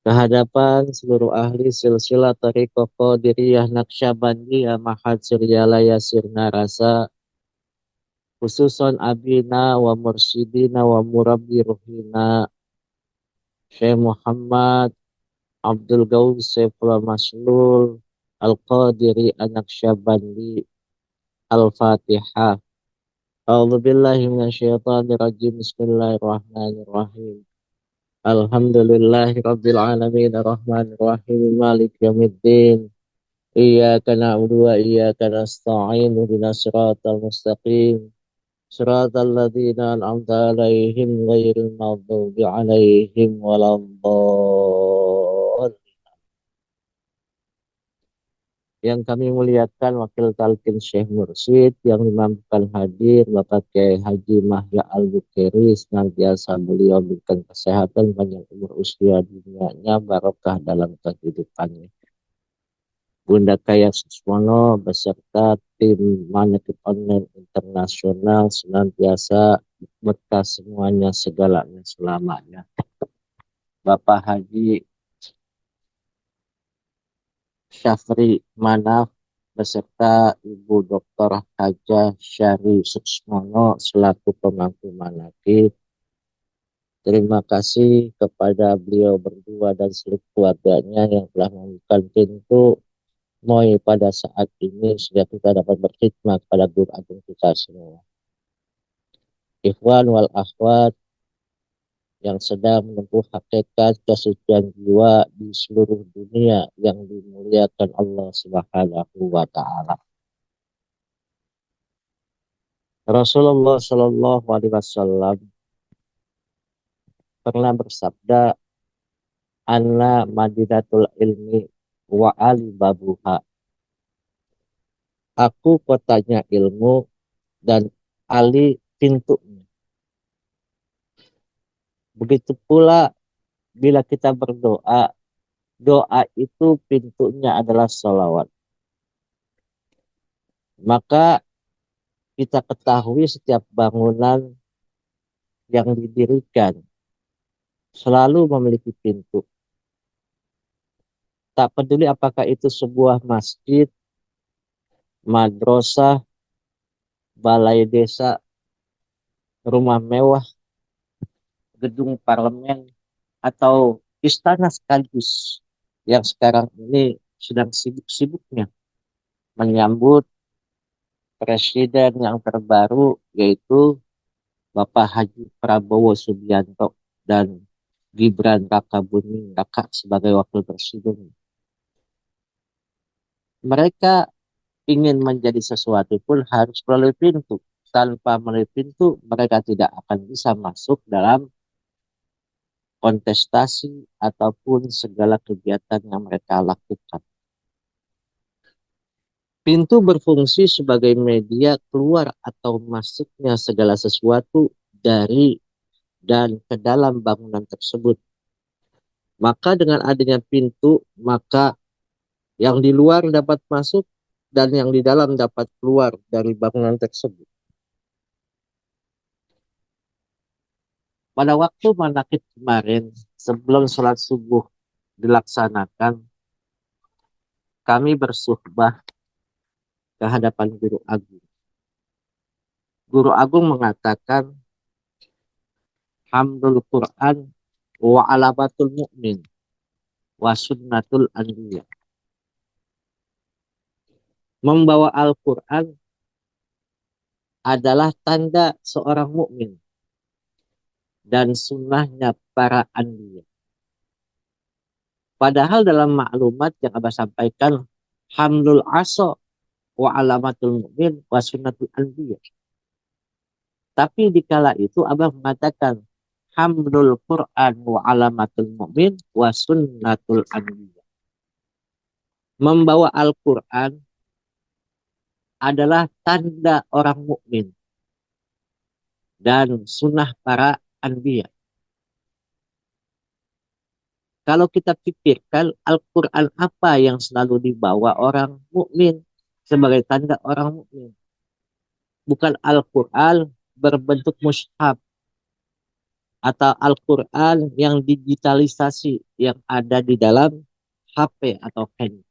kehadapan seluruh ahli silsilah tariqah Qadiriyah Naqsyabandiyah Mahad Suryalaya Sirna Rasa, khususan abina wa mursyidina wa murabbi ruhina Syekh Muhammad Abdul Gaus Saifullah Maslul Al-Qadiri An-Naqsyabandi. Al-Fatihah. A'udzu billahi minasyaitonir rajim. Bismillahirrahmanirrahim. Alhamdulillahi rabbil alamin arrahmanir rahim maliki yaumiddin. Iyyaka na'budu wa iyyaka nasta'in ihdinas siratal mustaqim. Siratal ladzina an'amta 'alaihim ghairil maghdubi 'alaihim waladdallin. Yang kami muliakan Wakil Talqin Syekh Mursyid yang dimampukan hadir Bapak Kiai Haji Mahya Al-Bukhari, senantiasa beliau berikan kesehatan, panjang umur usia dunianya, barokah dalam kehidupannya. Bunda Kaya Suswono beserta tim Manekib Online Internasional senantiasa berkah semuanya segalanya selamanya. Bapak Haji Syafri Manaf beserta Ibu Dr. Hajah Syari Suksmono selaku pemangku manakib. Terima kasih kepada beliau berdua dan seluruh keluarganya yang telah membuka pintu MOI pada saat ini sehingga kita dapat berkhidmat kepada guru agung kita semua. Ikhwan wal akhwat yang sedang menempuh hakikat kesucian jiwa di seluruh dunia yang dimuliakan Allah Subhanahu wa taala. Rasulullah Shallallahu Alaihi Wasallam pernah bersabda, "Anna Madinatul ilmi wa ali babuha." Aku kotanya ilmu dan Ali pintunya. Begitu pula bila kita berdoa, doa itu pintunya adalah sholawat. Maka kita ketahui setiap bangunan yang didirikan selalu memiliki pintu. Tak peduli apakah itu sebuah masjid, madrasah, balai desa, rumah mewah, gedung parlemen, atau istana sekaligus yang sekarang ini sedang sibuk-sibuknya menyambut presiden yang terbaru yaitu Bapak Haji Prabowo Subianto dan Gibran Rakabuming Raka sebagai wakil presiden. Mereka ingin menjadi sesuatu pun harus melalui pintu. Tanpa melalui pintu, mereka tidak akan bisa masuk dalam kontestasi ataupun segala kegiatan yang mereka lakukan. Pintu berfungsi sebagai media keluar atau masuknya segala sesuatu dari dan ke dalam bangunan tersebut. Maka dengan adanya pintu, maka yang di luar dapat masuk dan yang di dalam dapat keluar dari bangunan tersebut. Pada waktu manakib kemarin, sebelum sholat subuh dilaksanakan, kami bersuhbah ke hadapan Guru Agung. Guru Agung mengatakan, Hamdul Quran wa alabatul mu'min wa sunnatul anbiya. Membawa Al-Quran adalah tanda seorang mukmin dan sunnahnya para anbiya. Padahal dalam maklumat yang Abah sampaikan, Hamdul aso wa alamatul mu'min wa sunnatul anbiya. Tapi dikala itu Abah mengatakan Hamdul Quran wa alamatul mu'min wa sunnatul anbiya. Membawa Al-Quran adalah tanda orang mukmin dan sunnah para anbiya. Kalau kita pikirkan Al-Quran apa yang selalu dibawa orang mukmin sebagai tanda orang mukmin? Bukan Al-Quran berbentuk mushaf, atau Al-Quran yang digitalisasi yang ada di dalam HP atau handphone.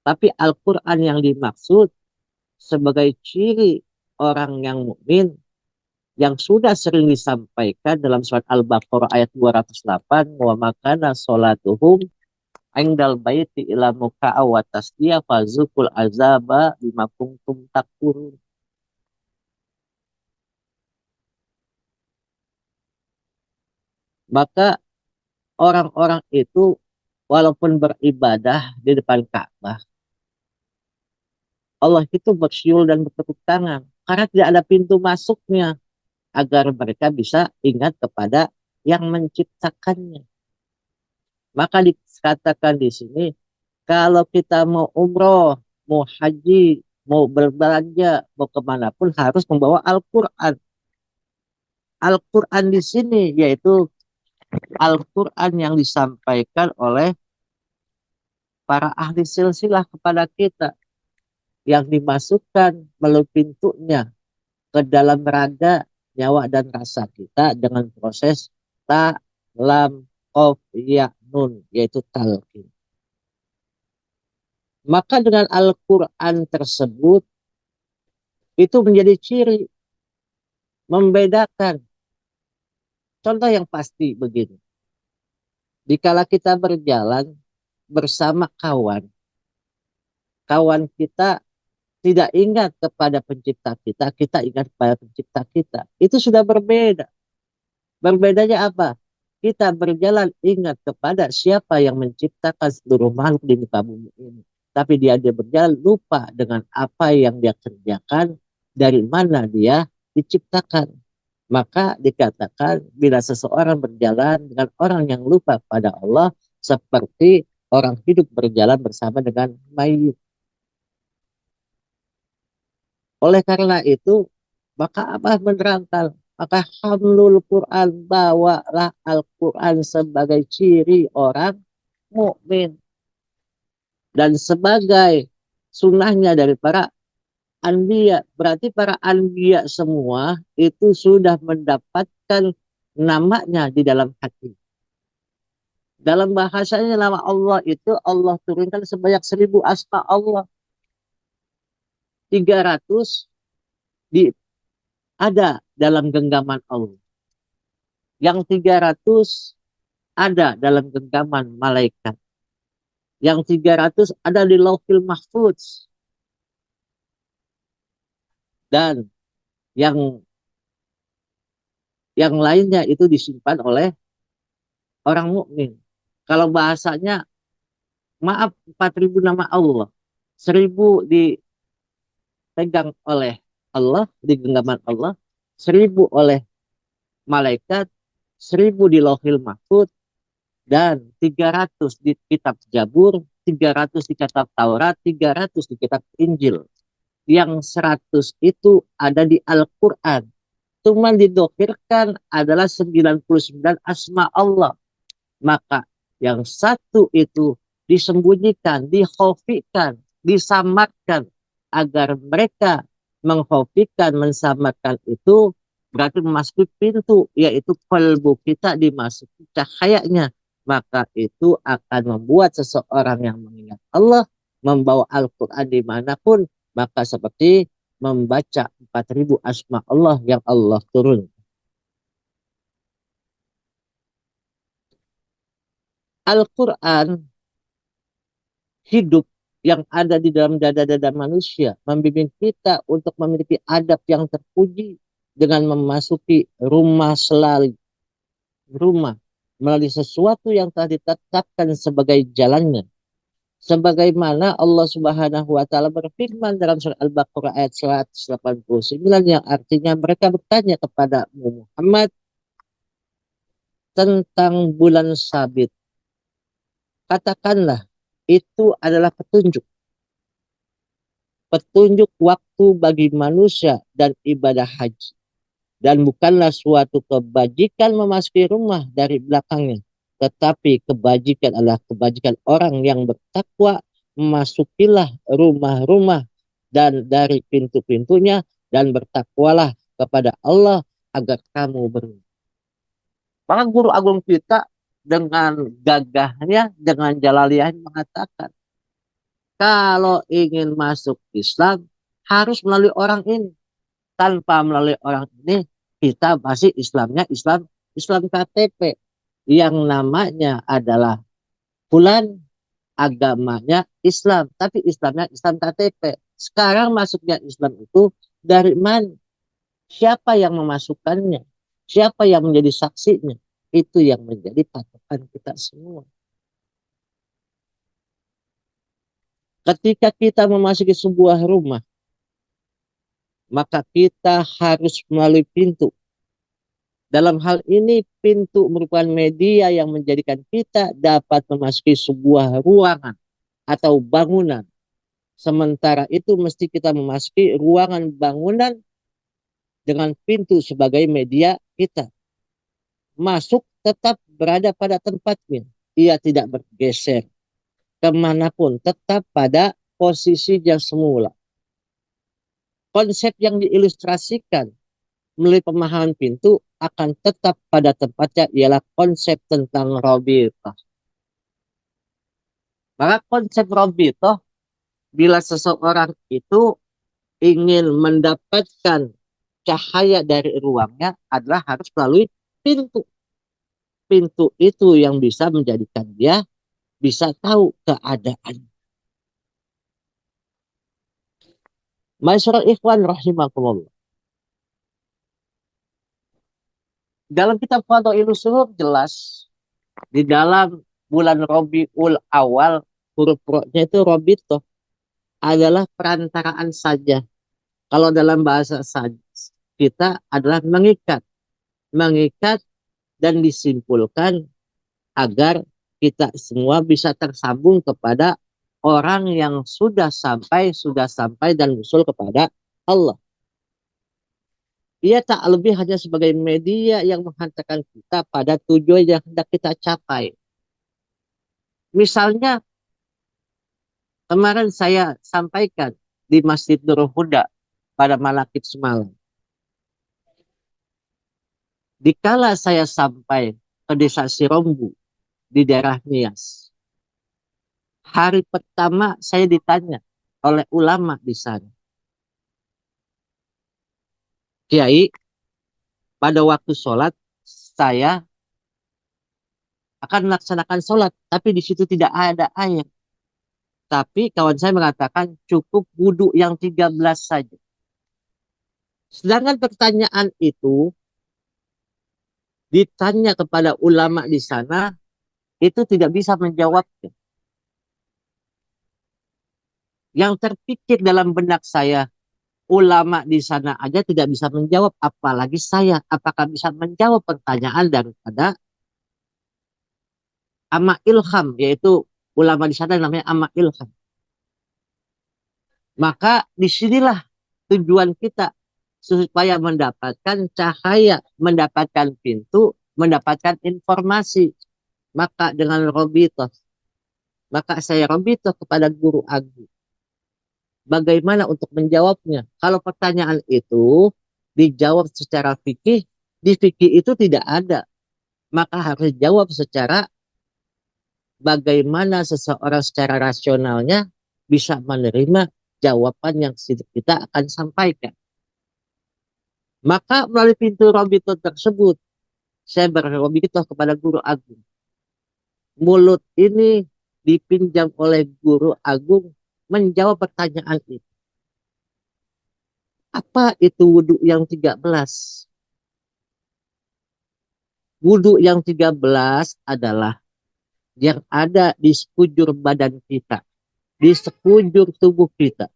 Tapi Al-Quran yang dimaksud sebagai ciri orang yang mukmin yang sudah sering disampaikan dalam surat Al-Baqarah ayat 208, wa makana sholatuhum indal baiti ila muka'a wa tasdiya fazukul azaba bima kuntum takfurun. Maka orang-orang itu walaupun beribadah di depan Ka'bah, Allah itu bersyul dan bertepuk tangan karena tidak ada pintu masuknya agar mereka bisa ingat kepada yang menciptakannya. Maka dikatakan di sini, kalau kita mau umroh, mau haji, mau berbelanja, mau kemanapun harus membawa Al-Quran. Al-Quran di sini yaitu Al-Quran yang disampaikan oleh para ahli silsilah kepada kita, yang dimasukkan melalui pintunya ke dalam raga, nyawa dan rasa kita dengan proses ta, lam, qaf, ya, nun, yaitu talqin. Maka dengan Al-Quran tersebut itu menjadi ciri membedakan. Contoh yang pasti begini. Dikala kita berjalan bersama kawan, kawan kita tidak ingat kepada pencipta kita, kita ingat kepada pencipta kita. Itu sudah berbeda. Berbedanya apa? Kita berjalan ingat kepada siapa yang menciptakan seluruh makhluk di muka bumi ini. Tapi dia berjalan lupa dengan apa yang dia kerjakan, dari mana dia diciptakan. Maka dikatakan bila seseorang berjalan dengan orang yang lupa pada Allah, seperti orang hidup berjalan bersama dengan mayit. Oleh karena itu, maka apa menerangkan? Maka hamlul Quran, bawalah Al-Quran sebagai ciri orang mukmin dan sebagai sunnahnya dari para anbiya. Berarti para anbiya semua itu sudah mendapatkan namanya di dalam hati. Dalam bahasanya nama Allah itu Allah turunkan sebanyak 1.000 asma Allah. 300 di, ada dalam genggaman Allah. Yang 300 ada dalam genggaman malaikat. Yang 300 ada di Lauhil Mahfuz. Dan yang lainnya itu disimpan oleh orang mukmin. Kalau bahasanya, maaf, 4.000 nama Allah. 1.000 dipegang oleh Allah, di genggaman Allah. 1.000 oleh malaikat. 1.000 di Lauhil Mahfuz. Dan 300 di kitab Jabur, 300 di kitab Taurat, 300 di kitab Injil. Yang 100 itu ada di Al-Quran. Cuma didokirkan adalah 99 asma Allah. Maka yang satu itu disembunyikan, dikhofikan, disamarkan, agar mereka menghofikan, mensamarkan itu berarti memasuki pintu, yaitu kalbu kita dimasuki cahayanya. Maka itu akan membuat seseorang yang mengingat Allah, membawa Al-Quran dimanapun, maka seperti membaca 4.000 asma Allah yang Allah turun. Al-Quran hidup yang ada di dalam dada-dada manusia membimbing kita untuk memiliki adab yang terpuji dengan memasuki rumah selalu rumah melalui sesuatu yang telah ditetapkan sebagai jalannya. Sebagaimana Allah Subhanahu wa taala berfirman dalam surah Al-Baqarah ayat 189, yang artinya mereka bertanya kepada Muhammad tentang bulan sabit. Katakanlah itu adalah petunjuk. Petunjuk waktu bagi manusia dan ibadah haji. Dan bukanlah suatu kebajikan memasuki rumah dari belakangnya. Tetapi kebajikan adalah kebajikan orang yang bertakwa. Masukilah rumah-rumah dan dari pintu-pintunya, dan bertakwalah kepada Allah agar kamu beruntung. Maka guru agung kita dengan gagahnya, dengan jalaliyahnya mengatakan, kalau ingin masuk Islam harus melalui orang ini. Tanpa melalui orang ini, kita masih Islamnya Islam Islam KTP yang namanya adalah Fulan, agamanya Islam, tapi Islamnya Islam KTP. Sekarang masuknya Islam itu dari mana? Siapa yang memasukkannya? Siapa yang menjadi saksinya? Itu yang menjadi patokan kita semua. Ketika kita memasuki sebuah rumah, maka kita harus melalui pintu. Dalam hal ini, pintu merupakan media yang menjadikan kita dapat memasuki sebuah ruangan atau bangunan. Sementara itu, mesti kita memasuki ruangan bangunan dengan pintu sebagai media kita. Masuk tetap berada pada tempatnya. Ia tidak bergeser kemanapun, tetap pada posisinya semula. Konsep yang diilustrasikan melalui pemahaman pintu akan tetap pada tempatnya, ialah konsep tentang Robito. Maka konsep Robito, bila seseorang itu ingin mendapatkan cahaya dari ruangnya, adalah harus melalui pintu. Pintu itu yang bisa menjadikan dia bisa tahu keadaan. Masyarakat ikhwan rahimakumullah. Dalam kitab Fadhailus Suhur jelas, di dalam bulan Rabiul Awal, huruf ro-nya itu Robito, adalah perantaraan saja. Kalau dalam bahasa kita adalah mengikat. Mengikat dan disimpulkan agar kita semua bisa tersambung kepada orang yang sudah sampai dan usul kepada Allah. Ia tak lebih hanya sebagai media yang menghantarkan kita pada tujuan yang hendak kita capai. Misalnya, kemarin saya sampaikan di Masjid Nurul Huda pada Malakit semalam. Dikala saya sampai ke desa Sirombu di daerah Nias, hari pertama saya ditanya oleh ulama di sana, Kiai, pada waktu sholat saya akan melaksanakan sholat, tapi di situ tidak ada air. Tapi kawan saya mengatakan cukup wudhu yang 13 saja. Sedangkan pertanyaan itu ditanya kepada ulama di sana, itu tidak bisa menjawabnya. Yang terpikir dalam benak saya, ulama di sana aja tidak bisa menjawab, apalagi saya. Apakah bisa menjawab pertanyaan daripada Amma Ilham, yaitu ulama di sana namanya Amma Ilham. Maka disinilah tujuan kita, supaya mendapatkan cahaya, mendapatkan pintu, mendapatkan informasi. Maka dengan Robito, maka saya Robito kepada guru agung. Bagaimana untuk menjawabnya? Kalau pertanyaan itu dijawab secara fikih, di fikih itu tidak ada. Maka harus dijawab secara bagaimana seseorang secara rasionalnya bisa menerima jawaban yang kita akan sampaikan. Maka melalui pintu Robito tersebut, saya berrobito kepada guru agung. Mulut ini dipinjam oleh guru agung menjawab pertanyaan itu. Apa itu wudhu yang 13? Wudhu yang 13 adalah yang ada di sekujur badan kita, di sekujur tubuh kita.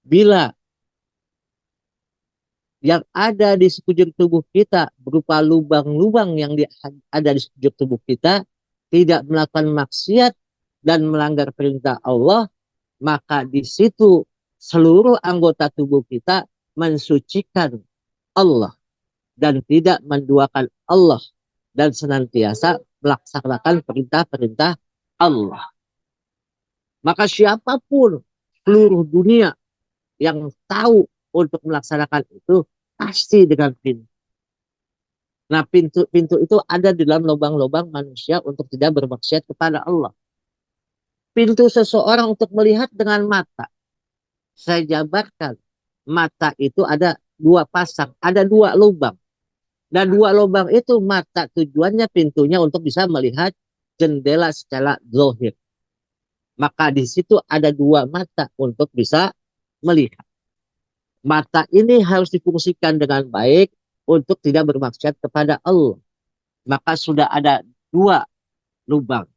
Bila yang ada di sekujur tubuh kita berupa lubang-lubang yang ada di sekujur tubuh kita tidak melakukan maksiat dan melanggar perintah Allah, maka di situ seluruh anggota tubuh kita mensucikan Allah dan tidak menduakan Allah dan senantiasa melaksanakan perintah-perintah Allah. Maka siapapun seluruh dunia yang tahu untuk melaksanakan itu pasti dengan pintu. Nah, pintu-pintu itu ada di dalam lubang-lubang manusia untuk tidak bermaksiat kepada Allah. Pintu seseorang untuk melihat dengan mata. Saya jabarkan. Mata itu ada dua pasang, ada dua lubang. Dan dua lubang itu mata tujuannya pintunya untuk bisa melihat jendela secara zohir. Maka di situ ada dua mata untuk bisa melihat. Mata ini harus difungsikan dengan baik untuk tidak bermaksiat kepada Allah. Maka sudah ada dua lubang.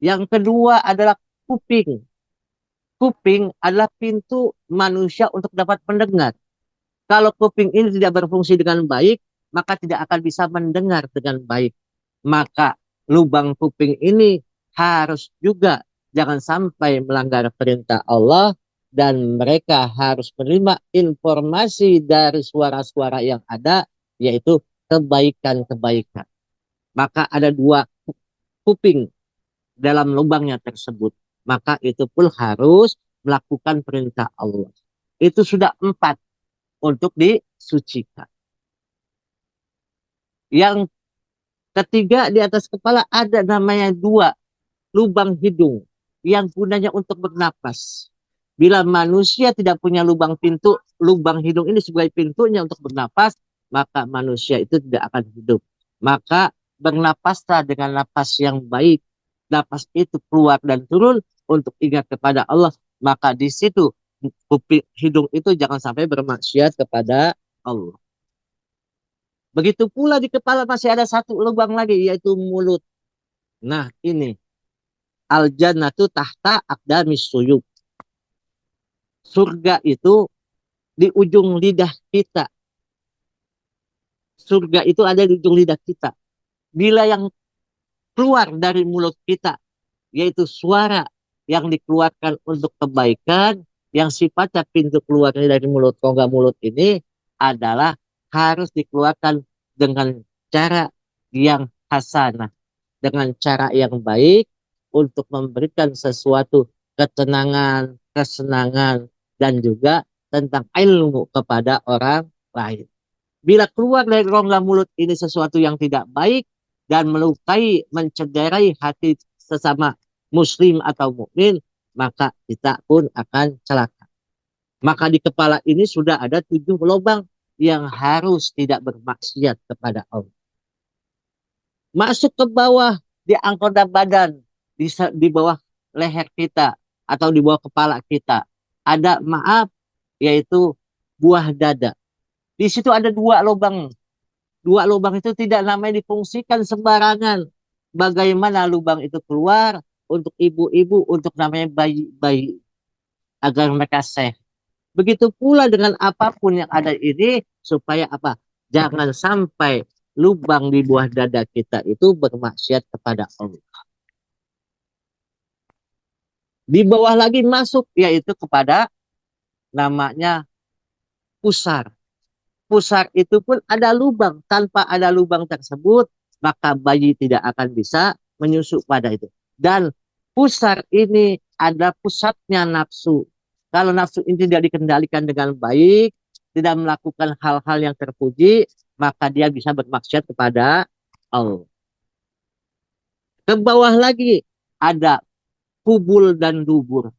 Yang kedua adalah kuping. Kuping adalah pintu manusia untuk dapat mendengar. Kalau kuping ini tidak berfungsi dengan baik, maka tidak akan bisa mendengar dengan baik. Maka lubang kuping ini harus juga jangan sampai melanggar perintah Allah dan mereka harus menerima informasi dari suara-suara yang ada, yaitu kebaikan-kebaikan. Maka ada dua kuping dalam lubangnya tersebut. Maka itu pun harus melakukan perintah Allah. Itu sudah 4 untuk disucikan. Yang ketiga di atas kepala ada namanya 2 lubang hidung yang gunanya untuk bernapas. Bila manusia tidak punya lubang pintu, lubang hidung ini sebagai pintunya untuk bernapas, maka manusia itu tidak akan hidup. Maka bernapaslah dengan napas yang baik. Napas itu keluar dan turun untuk ingat kepada Allah. Maka di situ hidung itu jangan sampai bermaksiat kepada Allah. Begitu pula di kepala masih ada satu lubang lagi, yaitu mulut. Nah ini, al-jannatu tahta aqdamis suyub. Surga itu di ujung lidah kita. Surga itu ada di ujung lidah kita. Bila yang keluar dari mulut kita, yaitu suara yang dikeluarkan untuk kebaikan, yang sifatnya pintu keluarnya dari mulut rongga mulut ini adalah harus dikeluarkan dengan cara yang hasanah, dengan cara yang baik untuk memberikan sesuatu ketenangan, kesenangan, dan juga tentang ilmu kepada orang lain. Bila keluar dari rongga mulut ini sesuatu yang tidak baik dan melukai, mencederai hati sesama muslim atau mukmin, maka kita pun akan celaka. Maka di kepala ini sudah ada 7 lubang yang harus tidak bermaksiat kepada Allah. Masuk ke bawah di anggota badan, di bawah leher kita atau di bawah kepala kita. Ada maaf, yaitu buah dada. Di situ ada 2 lubang. 2 lubang itu tidak namanya difungsikan sembarangan. Bagaimana lubang itu keluar untuk ibu-ibu, untuk namanya bayi-bayi, agar mereka sehat. Begitu pula dengan apapun yang ada ini, supaya apa? Jangan sampai lubang di buah dada kita itu bermaksiat kepada Allah. Di bawah lagi masuk, yaitu kepada namanya pusar. Pusar itu pun ada lubang. Tanpa ada lubang tersebut, maka bayi tidak akan bisa menyusu pada itu. Dan pusar ini ada pusatnya nafsu. Kalau nafsu ini tidak dikendalikan dengan baik, tidak melakukan hal-hal yang terpuji, maka dia bisa bermaksiat kepada Allah. Ke bawah lagi ada kubul dan dubur,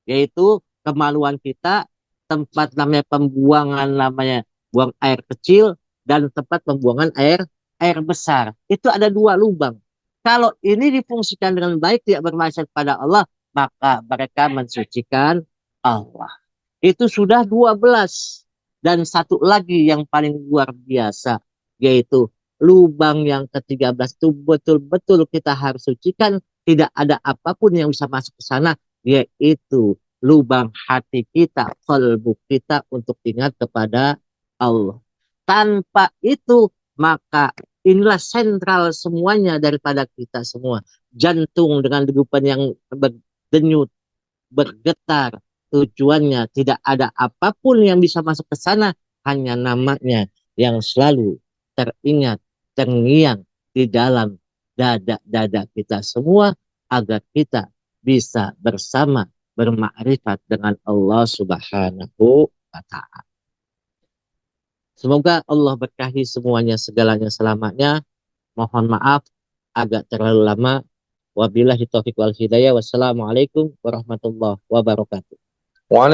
yaitu kemaluan kita, tempat namanya pembuangan namanya buang air kecil, dan tempat pembuangan air besar. Itu ada 2 lubang. Kalau ini difungsikan dengan baik, tidak bermaksiat pada Allah, maka mereka mensucikan Allah. Itu sudah 12. Dan satu lagi yang paling luar biasa, yaitu lubang yang ke-13 itu betul-betul kita harus sucikan. Tidak ada apapun yang bisa masuk ke sana, yaitu lubang hati kita, kalbu kita untuk ingat kepada Allah. Tanpa itu, maka inilah sentral semuanya daripada kita semua. Jantung dengan degupan yang berdenyut, bergetar. Tujuannya tidak ada apapun yang bisa masuk ke sana, hanya namanya yang selalu teringat, terngiang di dalam dada-dada kita semua, agar kita bisa bersama bermakrifat dengan Allah Subhanahu wa Ta'ala. Semoga Allah berkahi semuanya segalanya selamanya. Mohon maaf agak terlalu lama. Wabillahi taufiq wal hidayah. Wassalamualaikum warahmatullahi wabarakatuh. Waalaikumsalam.